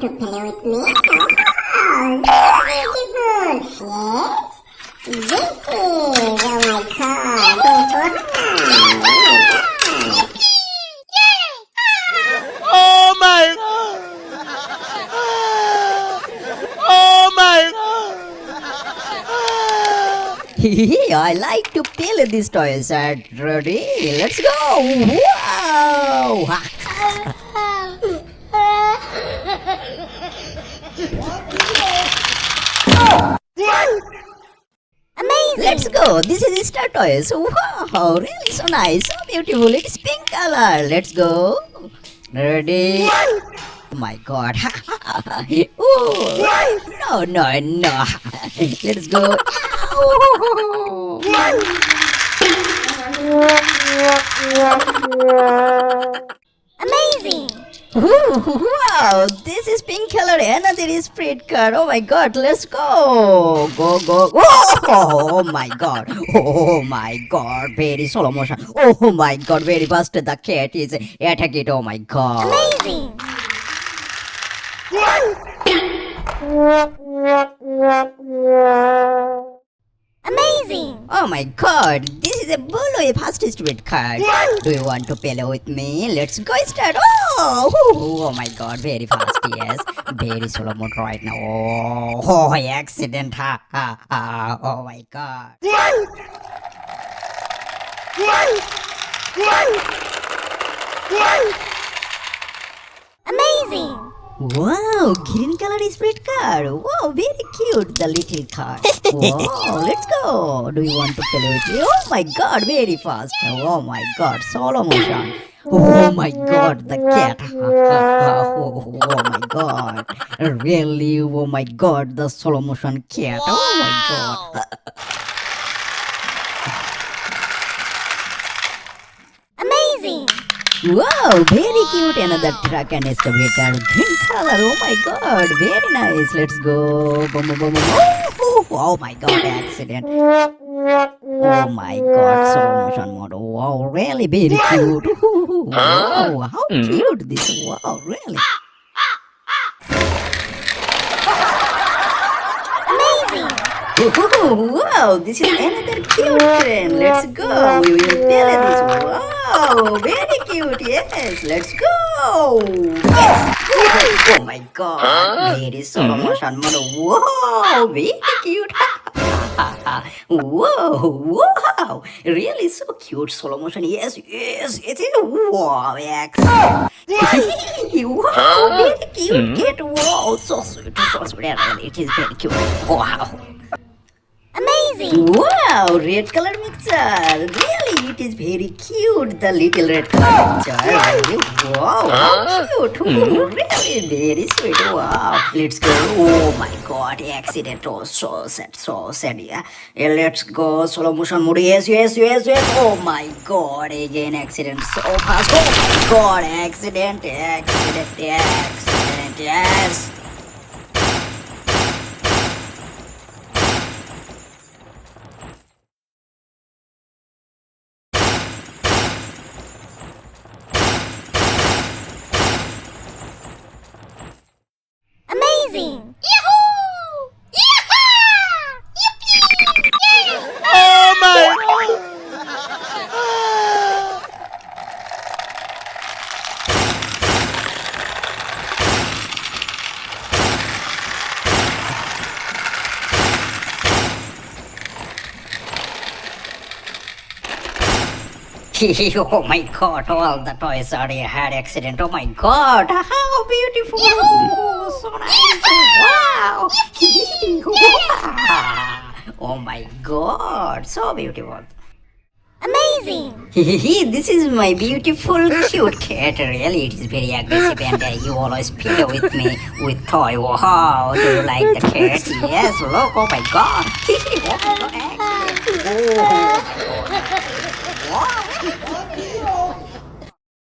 to play with me? Oh, beautiful. Yes. This is, oh my god, Oh my god! Oh my god! I like to play these toys. Ready? Let's go! Wow! Amazing. Let's go! This is Star Toys. Wow! Really so nice, so beautiful. It's pink color. Let's go. Ready? Oh my god. Ooh. No. Let's go. Amazing. Wow, this is pink color. Another is spread car. Oh my god, let's go. Go. Oh my god. Oh my god, very slow motion. Oh my god, very fast. The cat is attacking. Oh my god. Amazing. Amazing. Oh my god, this is a blue fastest red card. Do you want to play with me? Let's go start. Oh my god, very fast, yes. Very slow mode right now. Oh, accident. Oh my god. Amazing. Wow, green color is red car. Wow, very cute, the little car. Wow, let's go. Do you want to play with me? Oh my god, very fast. Oh my god, slow motion. Oh my god, the cat. Oh my god. Really, oh my god, the slow motion cat. Oh my god. Amazing. Wow, very cute. Another truck and excavator. Green color. Oh my god, very nice. Let's go. Boom, boom, boom, boom. Oh my god, accident. Oh my god, slow motion mode. Wow, really very cute. Wow, how cute this. Wow, really. Amazing. Wow, this is another cute train. Let's go. We will play this. Wow, very cute. Yes, let's go. Yes. Oh my god, very slow motion mode. Wow, very cute. Wow, really so cute slow motion. Yes, it is. Wow, excellent. Wow, very cute cat. Wow, so sweet. Really, it is very cute. Wow. Amazing. Wow, red color mixer. Really, it is very cute. The little red color mixer. Really, wow, how cute. Really, very sweet. Wow. Let's go. Oh my god, accident. Oh, so sad. Yeah. Let's go. Slow motion mode. Yes. Oh my god, again accident. So fast. Oh my god, accident. Yes. Amazing. Yahoo! Oh my god! Oh my god, all the toys already had accident. Oh my god, how beautiful. So nice. Wow. Oh my god, so beautiful. Amazing. This is my beautiful cute cat. Really, it is very aggressive and you always play with me with toy. Wow, do you like the cat? Yes, look, oh my god. Oh my god, excellent. Oh my god.